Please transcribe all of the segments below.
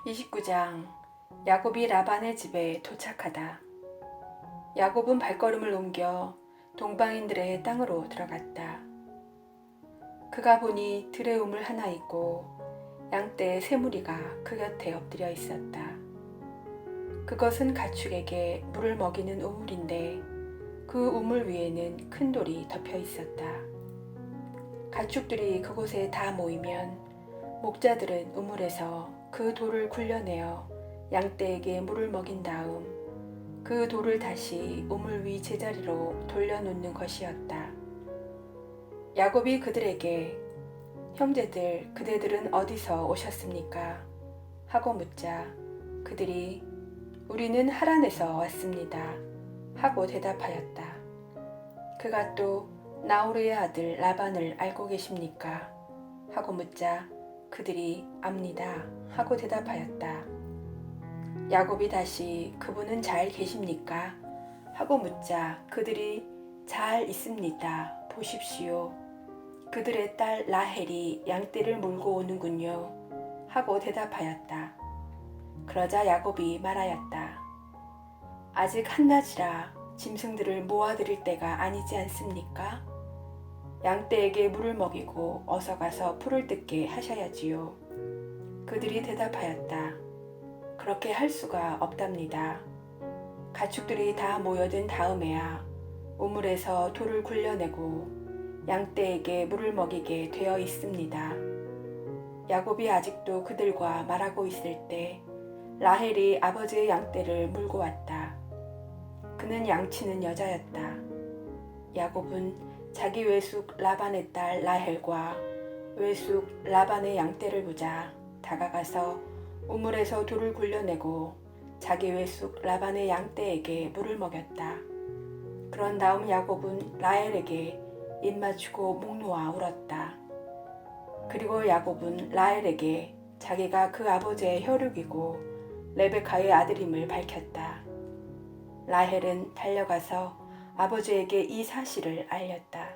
29장 야곱이 라반의 집에 도착하다. 야곱은 발걸음을 옮겨 동방인들의 땅으로 들어갔다. 그가 보니 들에 우물 하나 있고 양떼 세 무리가 그 곁에 엎드려 있었다. 그것은 가축에게 물을 먹이는 우물인데 그 우물 위에는 큰 돌이 덮여 있었다. 가축들이 그곳에 다 모이면 목자들은 우물에서 그 돌을 굴려내어 양떼에게 물을 먹인 다음 그 돌을 다시 우물 위 제자리로 돌려놓는 것이었다. 야곱이 그들에게 형제들, 그대들은 어디서 오셨습니까? 하고 묻자 그들이 우리는 하란에서 왔습니다. 하고 대답하였다. 그가 또 나우르의 아들 라반을 알고 계십니까? 하고 묻자 그들이 압니다. 하고 대답하였다. 야곱이 다시 그분은 잘 계십니까? 하고 묻자 그들이 잘 있습니다. 보십시오. 그들의 딸 라헬이 양떼를 몰고 오는군요. 하고 대답하였다. 그러자 야곱이 말하였다. 아직 한낮이라 짐승들을 모아드릴 때가 아니지 않습니까? 양떼에게 물을 먹이고 어서 가서 풀을 뜯게 하셔야지요. 그들이 대답하였다. 그렇게 할 수가 없답니다. 가축들이 다 모여든 다음에야 우물에서 돌을 굴려내고 양떼에게 물을 먹이게 되어 있습니다. 야곱이 아직도 그들과 말하고 있을 때 라헬이 아버지의 양떼를 물고 왔다. 그는 양치는 여자였다. 야곱은 자기 외숙 라반의 딸 라헬과 외숙 라반의 양떼를 보자 다가가서 우물에서 돌을 굴려내고 자기 외숙 라반의 양떼에게 물을 먹였다. 그런 다음 야곱은 라헬에게 입 맞추고 목 놓아 울었다. 그리고 야곱은 라헬에게 자기가 그 아버지의 혈육이고 레베카의 아들임을 밝혔다. 라헬은 달려가서 아버지에게 이 사실을 알렸다.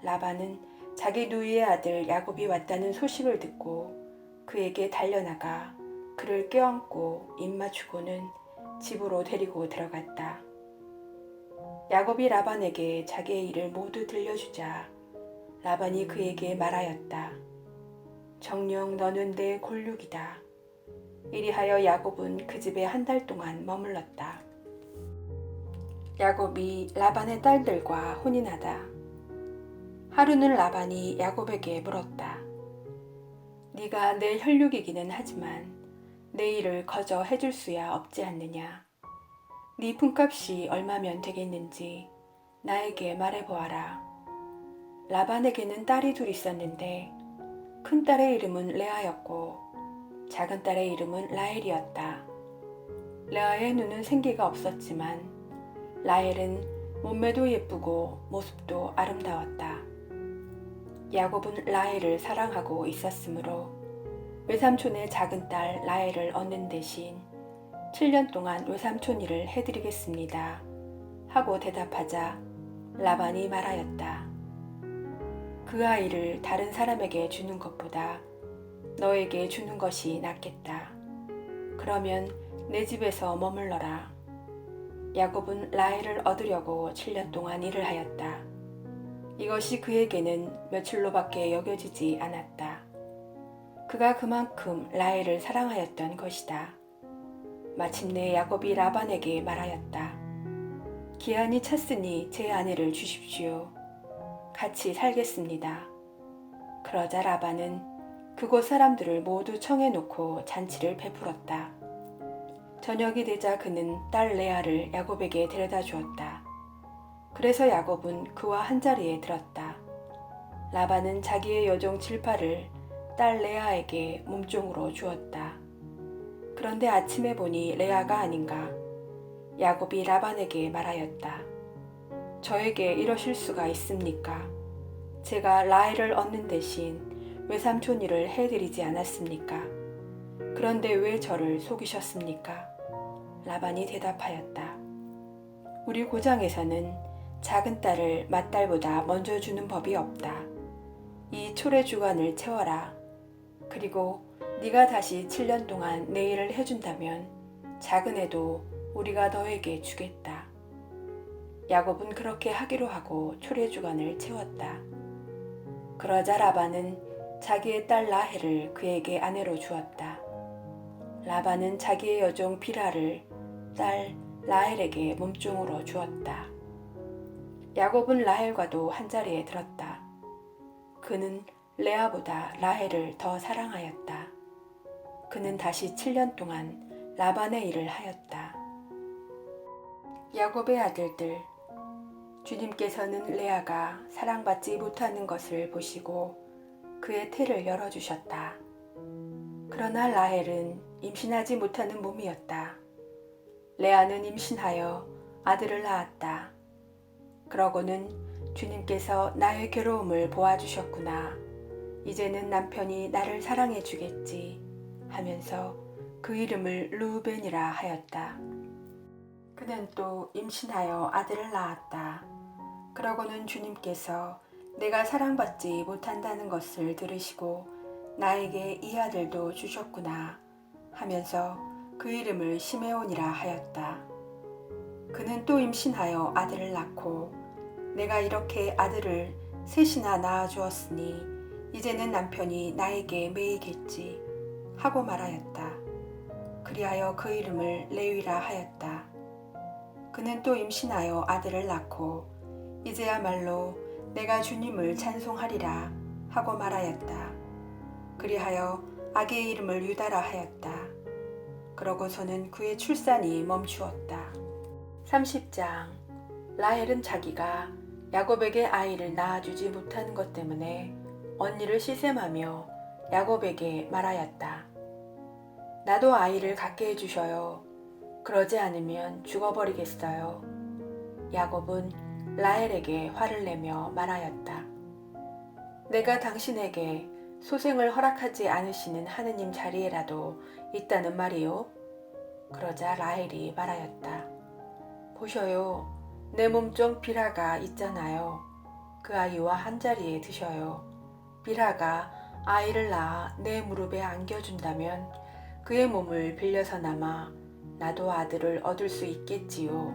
라반은 자기 누이의 아들 야곱이 왔다는 소식을 듣고 그에게 달려나가 그를 껴안고 입 맞추고는 집으로 데리고 들어갔다. 야곱이 라반에게 자기의 일을 모두 들려주자 라반이 그에게 말하였다. 정녕 너는 내 골육이다. 이리하여 야곱은 그 집에 한 달 동안 머물렀다. 야곱이 라반의 딸들과 혼인하다. 하루는 라반이 야곱에게 물었다. 네가 내 혈육이기는 하지만 내 일을 거저 해줄 수야 없지 않느냐. 네 품값이 얼마면 되겠는지 나에게 말해보아라. 라반에게는 딸이 둘 있었는데 큰 딸의 이름은 레아였고 작은 딸의 이름은 라헬이었다. 레아의 눈은 생기가 없었지만 라헬은 몸매도 예쁘고 모습도 아름다웠다. 야곱은 라헬을 사랑하고 있었으므로 외삼촌의 작은 딸 라헬을 얻는 대신 7년 동안 외삼촌 일을 해드리겠습니다. 하고 대답하자 라반이 말하였다. 그 아이를 다른 사람에게 주는 것보다 너에게 주는 것이 낫겠다. 그러면 내 집에서 머물러라. 야곱은 라헬을 얻으려고 7년 동안 일을 하였다. 이것이 그에게는 며칠로밖에 여겨지지 않았다. 그가 그만큼 라헬을 사랑하였던 것이다. 마침내 야곱이 라반에게 말하였다. 기한이 찼으니 제 아내를 주십시오. 같이 살겠습니다. 그러자 라반은 그곳 사람들을 모두 청해놓고 잔치를 베풀었다. 저녁이 되자 그는 딸 레아를 야곱에게 데려다 주었다. 그래서 야곱은 그와 한자리에 들었다. 라반은 자기의 여종 질파를 딸 레아에게 몸종으로 주었다. 그런데 아침에 보니 레아가 아닌가. 야곱이 라반에게 말하였다. 저에게 이러실 수가 있습니까? 제가 라헬을 얻는 대신 외삼촌 일을 해드리지 않았습니까? 그런데 왜 저를 속이셨습니까? 라반이 대답하였다. 우리 고장에서는 작은 딸을 맏딸보다 먼저 주는 법이 없다. 이 초래 주간을 채워라. 그리고 네가 다시 7년 동안 내 일을 해준다면 작은 애도 우리가 너에게 주겠다. 야곱은 그렇게 하기로 하고 초래주간을 채웠다. 그러자 라반은 자기의 딸 라헬을 그에게 아내로 주었다. 라반은 자기의 여종 비라를 딸 라헬에게 몸종으로 주었다. 야곱은 라헬과도 한자리에 들었다. 그는 레아보다 라헬을 더 사랑하였다. 그는 다시 7년 동안 라반의 일을 하였다. 야곱의 아들들, 주님께서는 레아가 사랑받지 못하는 것을 보시고 그의 태를 열어주셨다. 그러나 라헬은 임신하지 못하는 몸이었다. 레아는 임신하여 아들을 낳았다. 그러고는 주님께서 나의 괴로움을 보아주셨구나. 이제는 남편이 나를 사랑해 주겠지 하면서 그 이름을 르우벤이라 하였다. 그는 또 임신하여 아들을 낳았다. 그러고는 주님께서 내가 사랑받지 못한다는 것을 들으시고 나에게 이 아들도 주셨구나 하면서 그 이름을 시메온이라 하였다. 그는 또 임신하여 아들을 낳고 내가 이렇게 아들을 셋이나 낳아주었으니 이제는 남편이 나에게 매이겠지 하고 말하였다. 그리하여 그 이름을 레위라 하였다. 그는 또 임신하여 아들을 낳고 이제야말로 내가 주님을 찬송하리라 하고 말하였다. 그리하여 아기의 이름을 유다라 하였다. 그러고서는 그의 출산이 멈추었다. 30장. 라헬은 자기가 야곱에게 아이를 낳아주지 못하는 것 때문에 언니를 시샘하며 야곱에게 말하였다. 나도 아이를 갖게 해주셔요. 그러지 않으면 죽어버리겠어요. 야곱은 라헬에게 화를 내며 말하였다. 내가 당신에게 소생을 허락하지 않으시는 하느님 자리에라도 있다는 말이요. 그러자 라헬이 말하였다. 보셔요. 내 몸종 비라가 있잖아요. 그 아이와 한자리에 드셔요. 비라가 아이를 낳아 내 무릎에 안겨준다면 그의 몸을 빌려서나마 나도 아들을 얻을 수 있겠지요.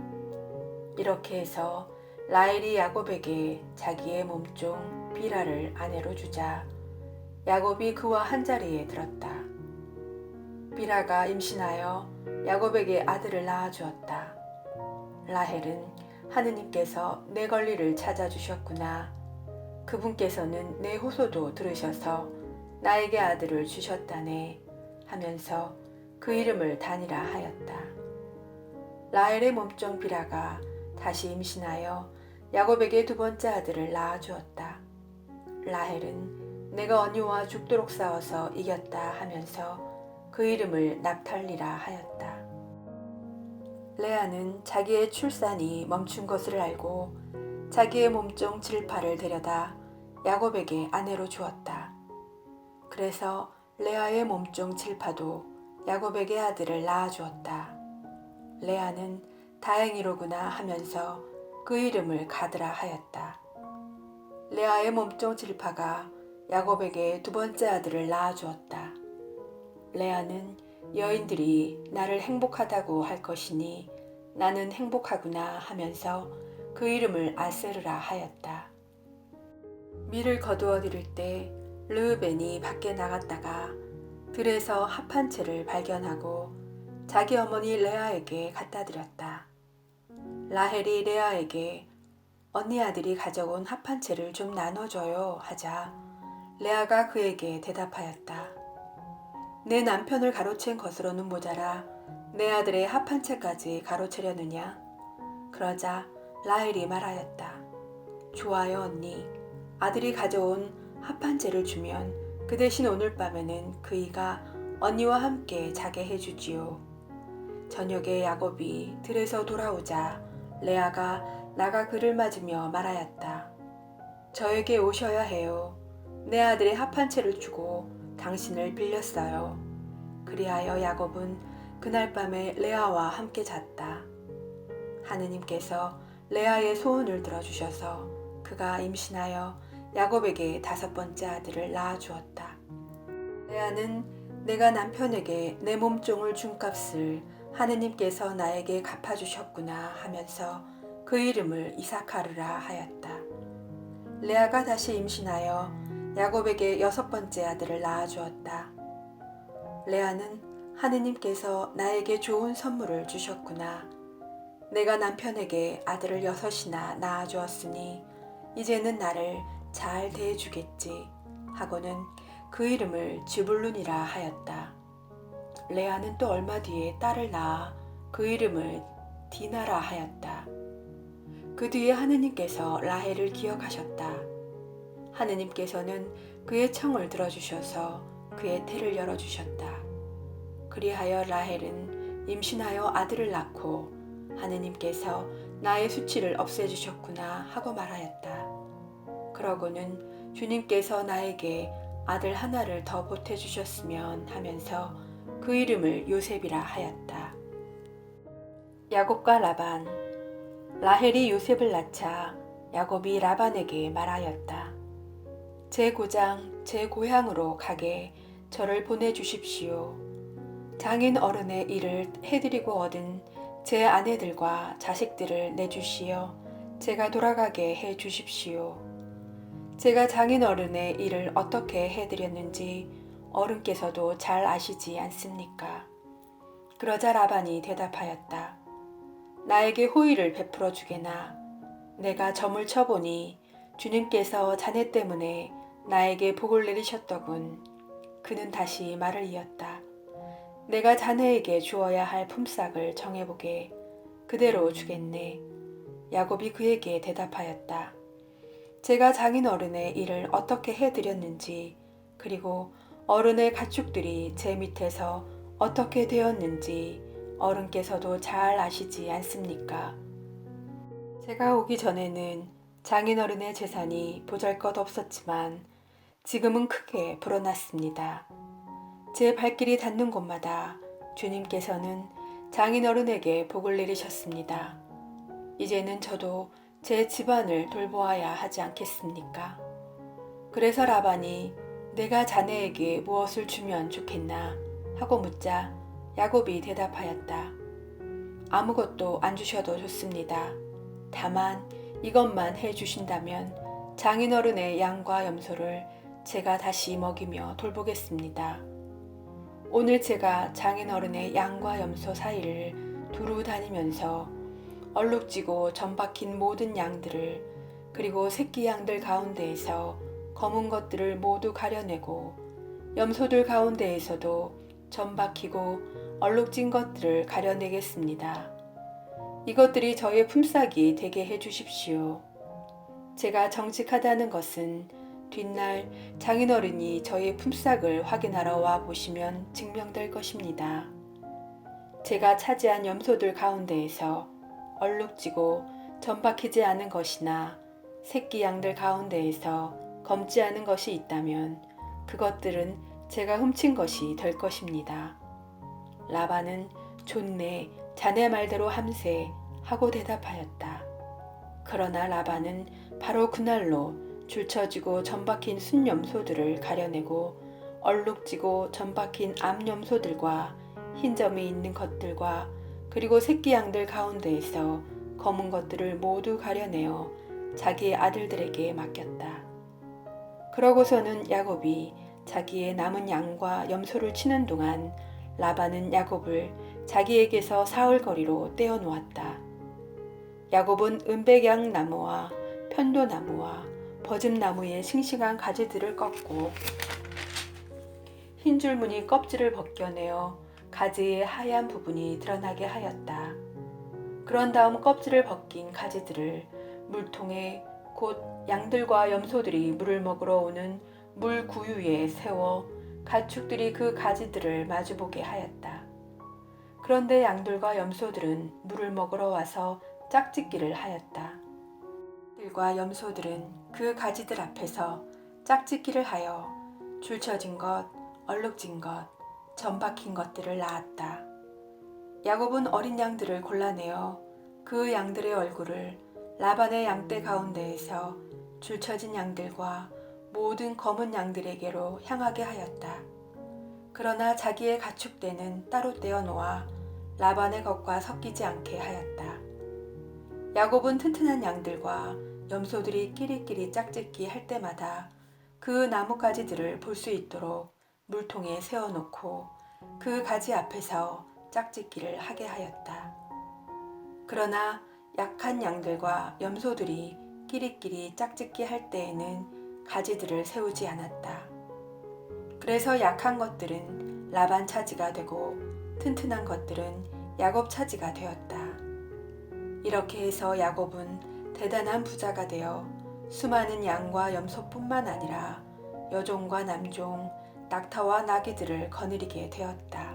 이렇게 해서 라헬이 야곱에게 자기의 몸종 비라를 아내로 주자 야곱이 그와 한자리에 들었다. 비라가 임신하여 야곱에게 아들을 낳아주었다. 라헬은 하느님께서 내 권리를 찾아주셨구나. 그분께서는 내 호소도 들으셔서 나에게 아들을 주셨다네 하면서 그 이름을 다니라 하였다. 라헬의 몸종 비라가 다시 임신하여 야곱에게 두 번째 아들을 낳아주었다. 라헬은 내가 언니와 죽도록 싸워서 이겼다 하면서 그 이름을 납탈리라 하였다. 레아는 자기의 출산이 멈춘 것을 알고 자기의 몸종 질파를 데려다 야곱에게 아내로 주었다. 그래서 레아의 몸종 질파도 야곱에게 아들을 낳아주었다. 레아는 다행이로구나 하면서 그 이름을 가드라 하였다. 레아의 몸종 질파가 야곱에게 두 번째 아들을 낳아주었다. 레아는 여인들이 나를 행복하다고 할 것이니 나는 행복하구나 하면서 그 이름을 아세르라 하였다. 밀을 거두어 들일 때 르우벤이 밖에 나갔다가 들에서 합 한 채를 발견하고 자기 어머니 레아에게 갖다 드렸다. 라헬이 레아에게 언니 아들이 가져온 합 한 채를 좀 나눠줘요 하자 레아가 그에게 대답하였다. 내 남편을 가로챈 것으로는 모자라 내 아들의 합 한 채까지 가로채려느냐? 그러자 라헬이 말하였다. 좋아요 언니. 아들이 가져온 합 한 채를 주면 그 대신 오늘 밤에는 그이가 언니와 함께 자게 해주지요. 저녁에 야곱이 들에서 돌아오자 레아가 나가 그를 맞으며 말하였다. 저에게 오셔야 해요. 내 아들의 합 한 채를 주고 당신을 빌렸어요. 그리하여 야곱은 그날 밤에 레아와 함께 잤다. 하느님께서 레아의 소원을 들어주셔서 그가 임신하여 야곱에게 다섯 번째 아들을 낳아주었다. 레아는 내가 남편에게 내 몸종을 준 값을 하느님께서 나에게 갚아주셨구나 하면서 그 이름을 이사카르라 하였다. 레아가 다시 임신하여 야곱에게 6번째 아들을 낳아주었다. 레아는 하느님께서 나에게 좋은 선물을 주셨구나. 내가 남편에게 아들을 6이나 낳아주었으니 이제는 나를 잘 대해주겠지 하고는 그 이름을 즈불룬이라 하였다. 레아는 또 얼마 뒤에 딸을 낳아 그 이름을 디나라 하였다. 그 뒤에 하느님께서 라헬을 기억하셨다. 하느님께서는 그의 청을 들어주셔서 그의 태를 열어주셨다. 그리하여 라헬은 임신하여 아들을 낳고 하느님께서 나의 수치를 없애주셨구나 하고 말하였다. 그러고는 주님께서 나에게 아들 하나를 더 보태주셨으면 하면서 그 이름을 요셉이라 하였다. 야곱과 라반. 라헬이 요셉을 낳자 야곱이 라반에게 말하였다. 제 고장, 제 고향으로 가게 저를 보내주십시오. 장인 어른의 일을 해드리고 얻은 제 아내들과 자식들을 내주시어 제가 돌아가게 해주십시오. 제가 장인 어른의 일을 어떻게 해드렸는지 어른께서도 잘 아시지 않습니까? 그러자 라반이 대답하였다. 나에게 호의를 베풀어 주게나. 내가 점을 쳐보니 주님께서 자네 때문에 나에게 복을 내리셨더군. 그는 다시 말을 이었다. 내가 자네에게 주어야 할 품삯을 정해보게. 그대로 주겠네. 야곱이 그에게 대답하였다. 제가 장인 어른의 일을 어떻게 해드렸는지, 그리고 어른의 가축들이 제 밑에서 어떻게 되었는지 어른께서도 잘 아시지 않습니까? 제가 오기 전에는 장인어른의 재산이 보잘것없었지만 지금은 크게 불어났습니다. 제 발길이 닿는 곳마다 주님께서는 장인어른에게 복을 내리셨습니다. 이제는 저도 제 집안을 돌보아야 하지 않겠습니까? 그래서 라반이 내가 자네에게 무엇을 주면 좋겠나 하고 묻자 야곱이 대답하였다. 아무것도 안 주셔도 좋습니다. 다만 이것만 해주신다면 장인어른의 양과 염소를 제가 다시 먹이며 돌보겠습니다. 오늘 제가 장인어른의 양과 염소 사이를 두루 다니면서 얼룩지고 점박힌 모든 양들을 그리고 새끼 양들 가운데에서 검은 것들을 모두 가려내고 염소들 가운데에서도 점박히고 얼룩진 것들을 가려내겠습니다. 이것들이 저의 품삯이 되게 해주십시오. 제가 정직하다는 것은 뒷날 장인어른이 저의 품삯을 확인하러 와 보시면 증명될 것입니다. 제가 차지한 염소들 가운데에서 얼룩지고 점박히지 않은 것이나 새끼 양들 가운데에서 검지 않은 것이 있다면 그것들은 제가 훔친 것이 될 것입니다. 라반은 좋네, 자네 말대로 함세 하고 대답하였다. 그러나 라반은 바로 그날로 줄쳐지고 점박힌 순염소들을 가려내고 얼룩지고 점박힌 암염소들과 흰 점이 있는 것들과 그리고 새끼 양들 가운데에서 검은 것들을 모두 가려내어 자기의 아들들에게 맡겼다. 그러고서는 야곱이 자기의 남은 양과 염소를 치는 동안 라반은 야곱을 자기에게서 사흘거리로 떼어놓았다. 야곱은 은백양 나무와 편도나무와 버즘나무의 싱싱한 가지들을 꺾고 흰 줄무늬 껍질을 벗겨내어 가지의 하얀 부분이 드러나게 하였다. 그런 다음 껍질을 벗긴 가지들을 물통에 곧 양들과 염소들이 물을 먹으러 오는 물 구유에 세워 가축들이 그 가지들을 마주보게 하였다. 그런데 양들과 염소들은 물을 먹으러 와서 짝짓기를 하였다. 양들과 염소들은 그 가지들 앞에서 짝짓기를 하여 줄쳐진 것, 얼룩진 것, 점박힌 것들을 낳았다. 야곱은 어린 양들을 골라내어 그 양들의 얼굴을 라반의 양떼 가운데에서 줄쳐진 양들과 모든 검은 양들에게로 향하게 하였다. 그러나 자기의 가축대는 따로 떼어 놓아 라반의 것과 섞이지 않게 하였다. 야곱은 튼튼한 양들과 염소들이 끼리끼리 짝짓기 할 때마다 그 나뭇가지들을 볼 수 있도록 물통에 세워놓고 그 가지 앞에서 짝짓기를 하게 하였다. 그러나 약한 양들과 염소들이 끼리끼리 짝짓기 할 때에는 가지들을 세우지 않았다. 그래서 약한 것들은 라반 차지가 되고 튼튼한 것들은 야곱 차지가 되었다. 이렇게 해서 야곱은 대단한 부자가 되어 수많은 양과 염소뿐만 아니라 여종과 남종, 낙타와 나귀들을 거느리게 되었다.